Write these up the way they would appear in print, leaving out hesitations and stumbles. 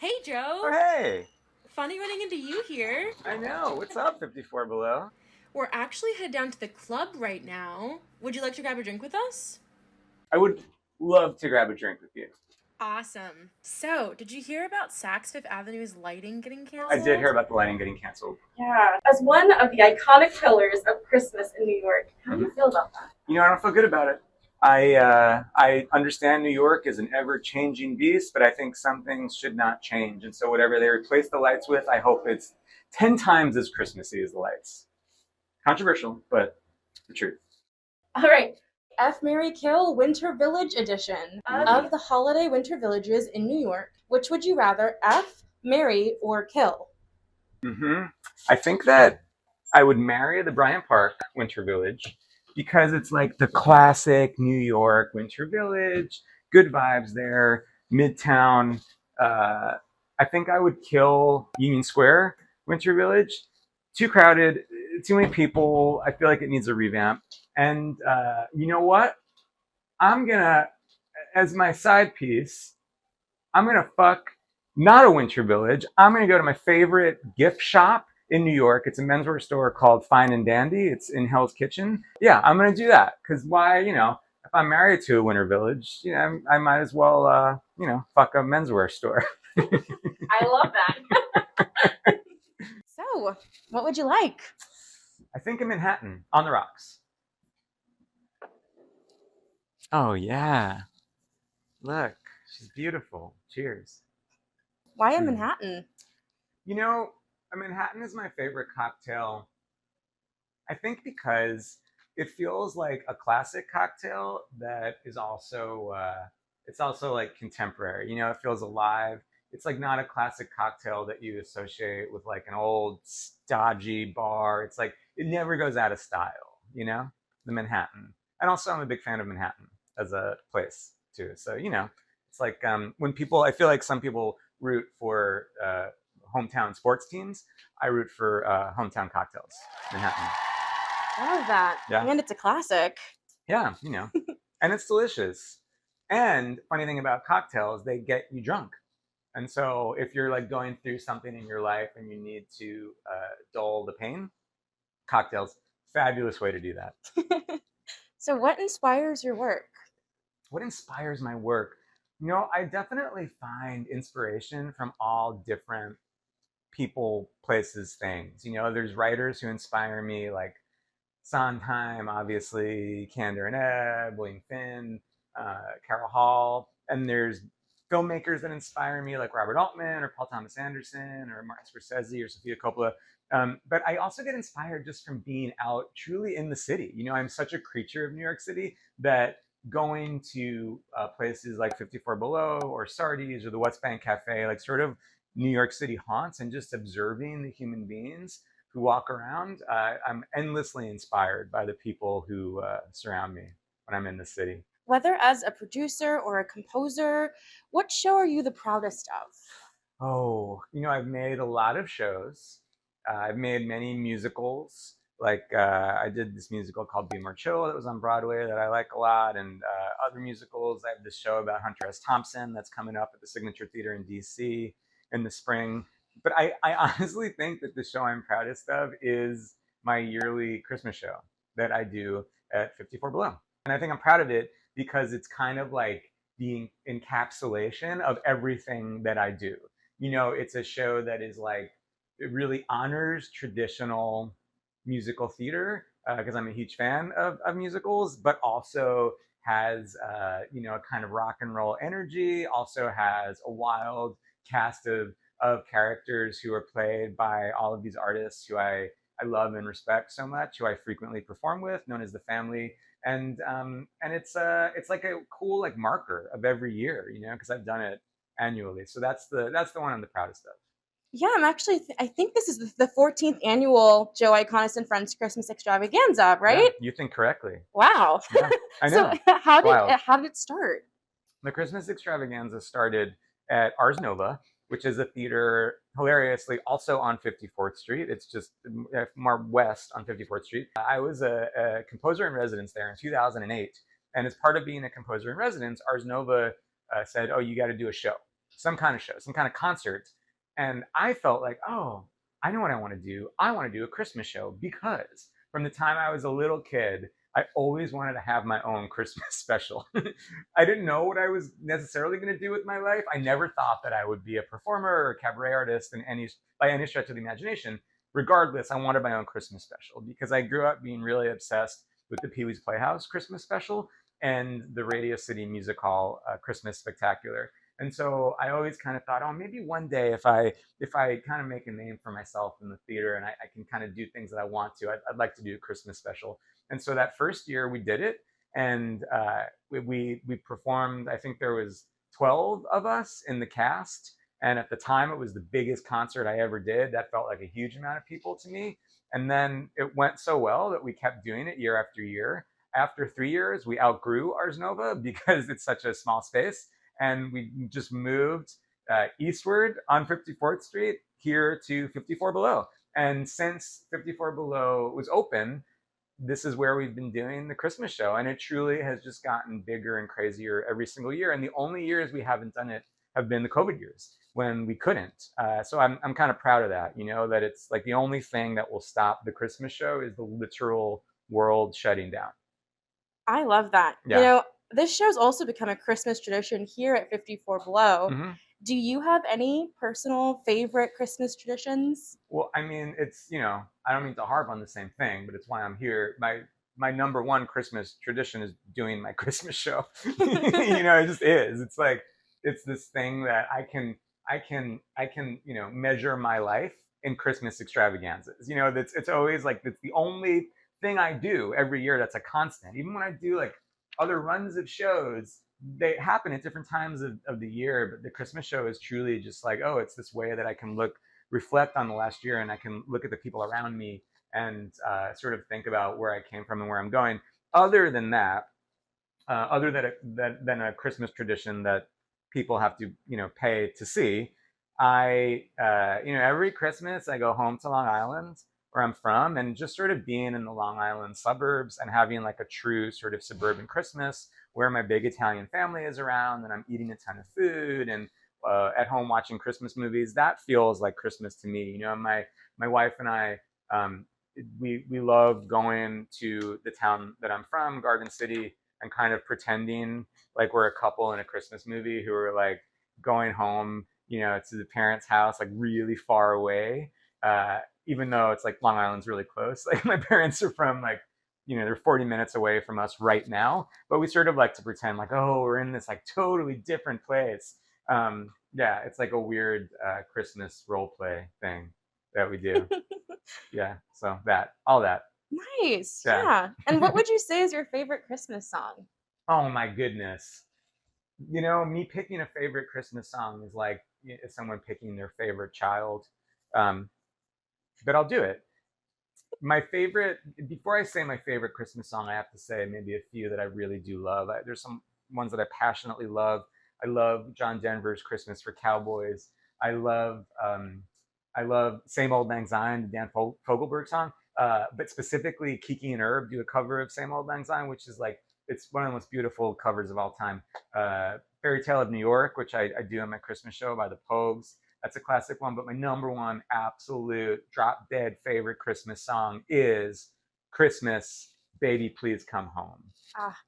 Hey, Oh, Joe. hey. Funny running into you here. I know. What's up, 54 Below? We're actually headed down to the club right now. Would you like to grab a drink with us? I would love to grab a drink with you. Awesome. So, did you hear about Saks Fifth Avenue's lighting getting I did hear canceled? about the lighting getting canceled. Yeah, as one of the iconic pillars of Christmas in New York, how do Mhm. you feel about that? I don't feel good about it. I understand New York is an ever-changing beast, but I think some things should not change. And so whatever they replace the lights with, I hope it's 10 times as Christmassy as the lights. Controversial, but the truth. All right, F. Mary Kill Winter Village Edition. Ooh. Of the holiday winter villages in New York, which would you rather F, marry, or kill? hmm I think that I would marry the Bryant Park Winter Village because it's like the classic New York Winter Village, good vibes there, Midtown. Uh, I think I would kill Union Square Winter Village. Too crowded, too many people. I feel like it needs a revamp. And you know what? I'm gonna, as my side piece, I'm gonna fuck not a winter village. I'm gonna go to my favorite gift shop in New York. It's a menswear store called Fine and Dandy. It's in Hell's Kitchen. Yeah, I'm gonna do that because why? If I'm married to a winter village, I might as well, fuck a menswear store. I love that. So, what would you like? I think in Manhattan on the rocks. Oh yeah, look, she's beautiful. Cheers. Why in Hmm. Manhattan? You know, a Manhattan is my favorite cocktail. I think because it feels like a classic cocktail that is also it's also like contemporary. It feels alive. It's like not a classic cocktail that you associate with like an old stodgy bar. It's like it never goes out of style. The Manhattan. And also, I'm a big fan of Manhattan as a place too. So it's like when people. I feel like some people root for hometown sports teams. I root for hometown cocktails. Manhattan. Love that. Yeah. And it's a classic. Yeah, and it's delicious. And funny thing about cocktails, they get you drunk. And so if you're like going through something in your life and you need to dull the pain, cocktails, fabulous way to do that. So, what inspires your work? What inspires my work? I definitely find inspiration from all different people, places, things. There's writers who inspire me, like Sondheim, obviously, Kander and Ebb, William Finn, Carol Hall. And there's filmmakers that inspire me, like Robert Altman or Paul Thomas Anderson or Martin Scorsese or Sofia Coppola. But I also get inspired just from being out truly in the city. I'm such a creature of New York City that going to places like 54 Below or Sardi's or the West Bank Cafe, like sort of New York City haunts, and just observing the human beings who walk around, I'm endlessly inspired by the people who surround me when I'm in the city. Whether as a producer or a composer, what show are you the proudest of? Oh, I've made a lot of shows. I've made many musicals. Like I did this musical called Be More Chill that was on Broadway that I like a lot, and other musicals. I have this show about Hunter S. Thompson that's coming up at the Signature Theater in DC in the spring. But I honestly think that the show I'm proudest of is my yearly Christmas show that I do at 54 Below. And I think I'm proud of it because it's kind of like the encapsulation of everything that I do. It's a show that is like, it really honors traditional musical theater because I'm a huge fan of musicals, but also has, a kind of rock and roll energy, also has a wild cast of characters who are played by all of these artists who I love and respect so much, who I frequently perform with, known as the family. And it's like a cool like marker of every year, because I've done it annually. So that's the one I'm the proudest of. Yeah, I'm actually, I think this is the 14th annual Joe Iconis and Friends Christmas Extravaganza, Yeah, right? you think correctly. Wow. Yeah, I So, know. how It's did wild. how did it start? The Christmas Extravaganza started at Ars Nova, which is a theater hilariously also on 54th Street. It's just more west on 54th Street. I was a composer in residence there in 2008. And as part of being a composer in residence, Ars Nova said, oh, you got to do a show. some kind of show, some kind of concert. And I felt like, oh, I know what I want to do. I want to do a Christmas show, because from the time I was a little kid, I always wanted to have my own Christmas special. I didn't know what I was necessarily going to do with my life. I never thought that I would be a performer or a cabaret artist by any stretch of the imagination. Regardless, I wanted my own Christmas special, because I grew up being really obsessed with the Pee-wee's Playhouse Christmas special and the Radio City Music Hall Christmas Spectacular. And so I always kind of thought, oh, maybe one day if I kind of make a name for myself in the theater and I can kind of do things that I want to, I'd like to do a Christmas special. And so that first year we did it, and we performed. I think there was 12 of us in the cast, and at the time it was the biggest concert I ever did. That felt like a huge amount of people to me. And then it went so well that we kept doing it year after year. After 3 years, we outgrew Ars Nova because it's such a small space, and we just moved eastward on 54th Street here to 54 Below. And since 54 Below was open, this is where we've been doing the Christmas show, and it truly has just gotten bigger and crazier every single year. And the only years we haven't done it have been the COVID years when we couldn't. So I'm kind of proud of that, that it's like the only thing that will stop the Christmas show is the literal world shutting down. I love that. Yeah. This show's also become a Christmas tradition here at 54 Below. Mm-hmm. Do you have any personal favorite Christmas traditions? Well, I mean, it's, I don't mean to harp on the same thing, but it's why I'm here. My number one Christmas tradition is doing my Christmas show. It just is. It's like, it's this thing that I can measure my life in Christmas extravaganzas. It's always like, it's the only thing I do every year that's a constant. Even when I do like other runs of shows, they happen at different times of the year, but the Christmas show is truly just like, oh, it's this way that I can reflect on the last year, and I can look at the people around me and sort of think about where I came from and where I'm going. Other than that, other than a Christmas tradition that people have to pay to see, every Christmas I go home to Long Island, where I'm from, and just sort of being in the Long Island suburbs and having like a true sort of suburban Christmas where my big Italian family is around and I'm eating a ton of food and at home watching Christmas movies. That feels like Christmas to me. My wife and I, we love going to the town that I'm from, Garden City, and kind of pretending like we're a couple in a Christmas movie who are like going home, to the parents' house, like really far away. Even though it's like Long Island's really close. Like my parents are from like, they're 40 minutes away from us right now, but we sort of like to pretend like, oh, we're in this like totally different place. Yeah, it's like a weird Christmas role play thing that we do. Yeah, so all that. Nice. Yeah. And what would you say is your favorite Christmas song? Oh my goodness. Me picking a favorite Christmas song is like someone picking their favorite child. But I'll do it. My favorite, before I say my favorite Christmas song, I have to say maybe a few that I really do love. There's some ones that I passionately love. I love John Denver's Christmas for Cowboys. I love Same Old Lang Syne, the Dan Fogelberg song. But specifically, Kiki and Herb do a cover of Same Old Lang Syne, which is like, it's one of the most beautiful covers of all time. Fairy Tale of New York, which I do on my Christmas show by the Pogues. That's a classic one, but my number one absolute drop dead favorite Christmas song is Christmas, Baby Please Come Home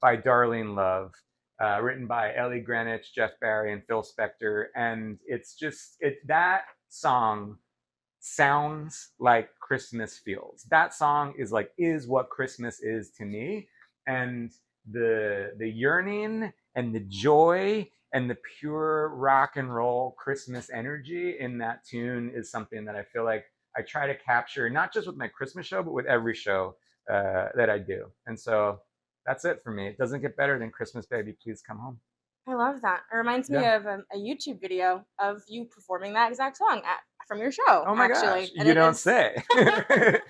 by Darlene Love, written by Ellie Greenwich, Jeff Barry, and Phil Spector. And it's just, that song sounds like Christmas feels. That song is what Christmas is to me. And the yearning and the joy and the pure rock and roll Christmas energy in that tune is something that I feel like I try to capture, not just with my Christmas show, but with every show that I do. And so that's it for me. It doesn't get better than Christmas, Baby Please Come Home. I love that. It reminds me of a YouTube video of you performing that exact song from your show. Oh my gosh, you don't say. If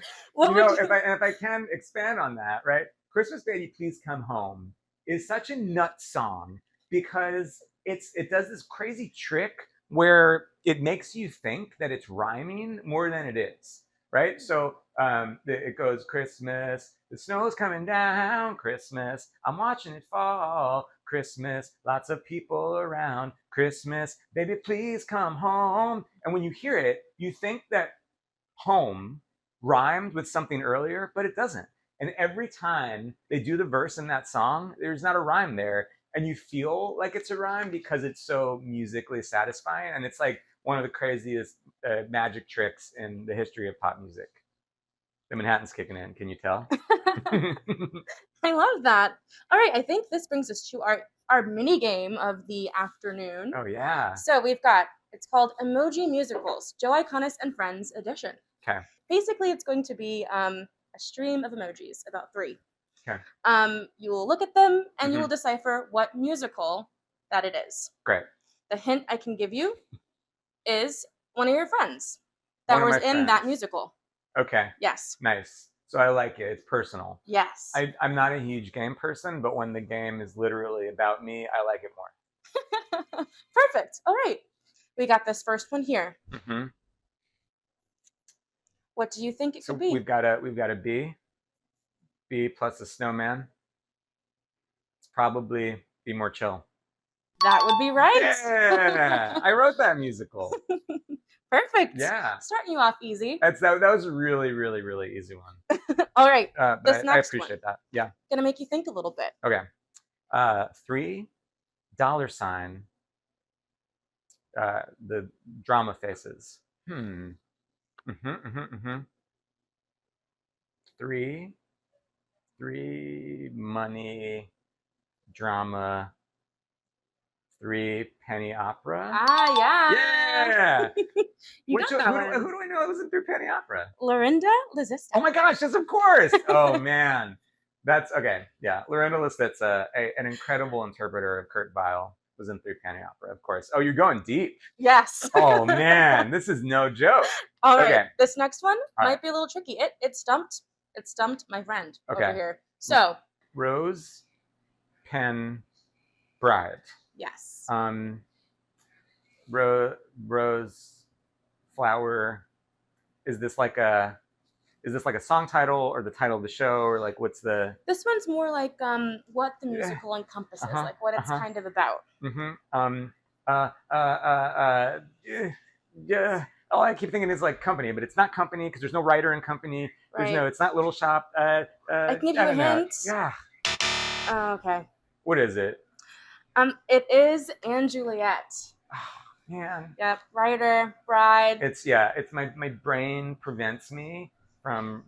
I can expand on that, right? Christmas, Baby Please Come Home is such a nut song because it does this crazy trick where it makes you think that it's rhyming more than it is, right? So it goes Christmas, the snow's coming down, Christmas, I'm watching it fall, Christmas, lots of people around. Christmas, baby, please come home. And when you hear it, you think that home rhymed with something earlier, but it doesn't. And every time they do the verse in that song, there's not a rhyme there. And you feel like it's a rhyme because it's so musically satisfying. And it's like one of the craziest magic tricks in the history of pop music. The Manhattan's kicking in. Can you tell? I love that. All right, I think this brings us to our mini game of the afternoon. Oh, yeah. So we've got, it's called Emoji Musicals, Joe Iconis and Friends edition. Okay. Basically, it's going to be a stream of emojis, about 3. Okay. You will look at them and you will decipher what musical that it is. Great. The hint I can give you is one of your friends that was in that musical. Okay. Yes. Nice. So I like it. It's personal. Yes. I'm not a huge game person, but when the game is literally about me, I like it more. Perfect. All right. We got this first one here. Mm-hmm. What do you think it could be? We've got a B plus a snowman. It's probably Be More Chill. That would be right. Yeah, I wrote that musical. Perfect. Yeah, starting you off easy. That was a really, really, really easy one. All right, but I appreciate that. Yeah, gonna make you think a little bit. Okay, $3 the drama faces. Three money drama. 3 penny opera. Ah, yeah. Yeah. You got that one. Who do I know that was in 3 penny opera? Lorinda Lizista. Oh my gosh, yes, of course. Oh man, that's okay. Yeah, Lorinda Lizista, an incredible interpreter of Kurt Weill, was in 3 penny opera, of course. Oh, you're going deep. Yes. Oh man, this is no joke. All right, okay. This next one might be a little tricky. It stumped my friend over here. So Rose Pen Bride. Yes. Rose flower. Is this like a song title or the title of the show, or like what's the? This one's more like what the musical encompasses, like what it's kind of about. Yeah. All I keep thinking is like Company, but it's not Company because there's no writer in Company. There's right. It's not Little Shop. I can give you a hint. Yeah. Oh, okay. What is it? It is Anne Juliet. Oh, man. Yep, writer, bride. It's my brain prevents me from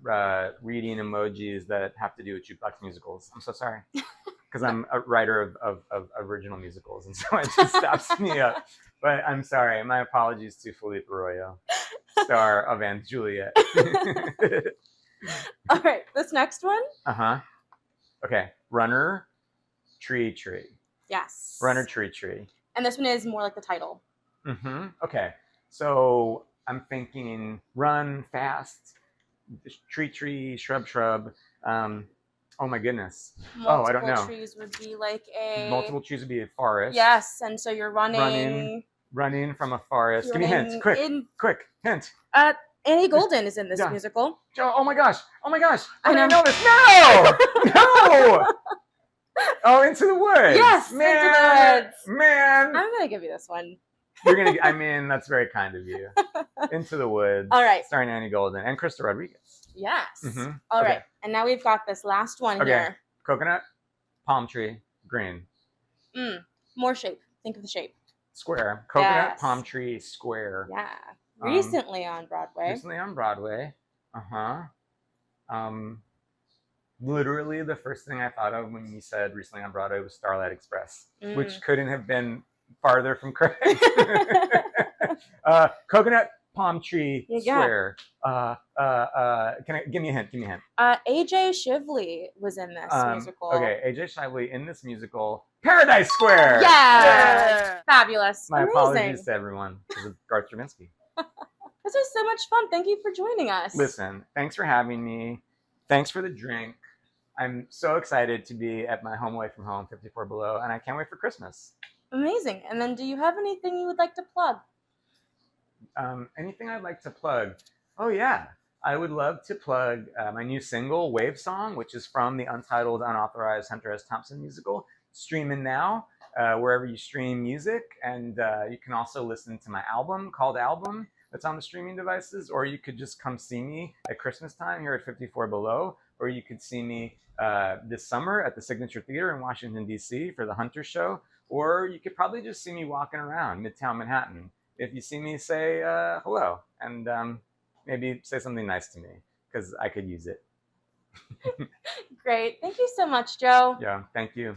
reading emojis that have to do with jukebox musicals. I'm so sorry. Because I'm a writer of original musicals, and so it just stops me up. But I'm sorry. My apologies to Felipe Arroyo, star of Anne Juliet. All right, this next one. Okay, Runner, Tree. Yes. Runner, Tree. And this one is more like the title. Okay, so I'm thinking run fast, tree, shrub. Oh my goodness. Multiple I don't know. trees would be like a... Multiple trees would be a forest. Yes, and so you're running from a forest. Give me hints, quick hint. Annie Golden is in this musical. Oh my gosh. I know this. No! Oh, Into the Woods. Yes, man, Into the Woods. Man. I'm going to give you this one. That's very kind of you. Into the Woods. All right. Starring Annie Golden and Krista Rodriguez. Yes. All right. And now we've got this last one here. Coconut, palm tree, green. More shape. Think of the shape. Square. Coconut, palm tree, square. Yeah. Recently on Broadway. Literally the first thing I thought of when you said recently on Broadway was Starlight Express, which couldn't have been farther from correct. Coconut, palm tree, square. Give me a hint. AJ Shively was in this musical. Okay, AJ Shively in this musical. Paradise Square. Yeah. Fabulous. My Amazing. apologies to everyone. This is Garth Stravinsky. This was so much fun. Thank you for joining us. Listen, thanks for having me. Thanks for the drink. I'm so excited to be at my home away from home, 54 Below, and I can't wait for Christmas. Amazing. And then do you have anything you would like to plug? Anything I'd like to plug? Oh, yeah. I would love to plug my new single, Wave Song, which is from the untitled, unauthorized Hunter S. Thompson musical. streaming now, wherever you stream music. And you can also listen to my album called Album that's on the streaming devices, or you could just come see me at Christmas time here at 54 Below, or you could see me this summer at the Signature Theater in Washington, D.C. for the Hunter Show, or you could probably just see me walking around Midtown Manhattan. If you see me, say hello, and maybe say something nice to me, because I could use it. Great. Thank you so much, Joe. Yeah, thank you.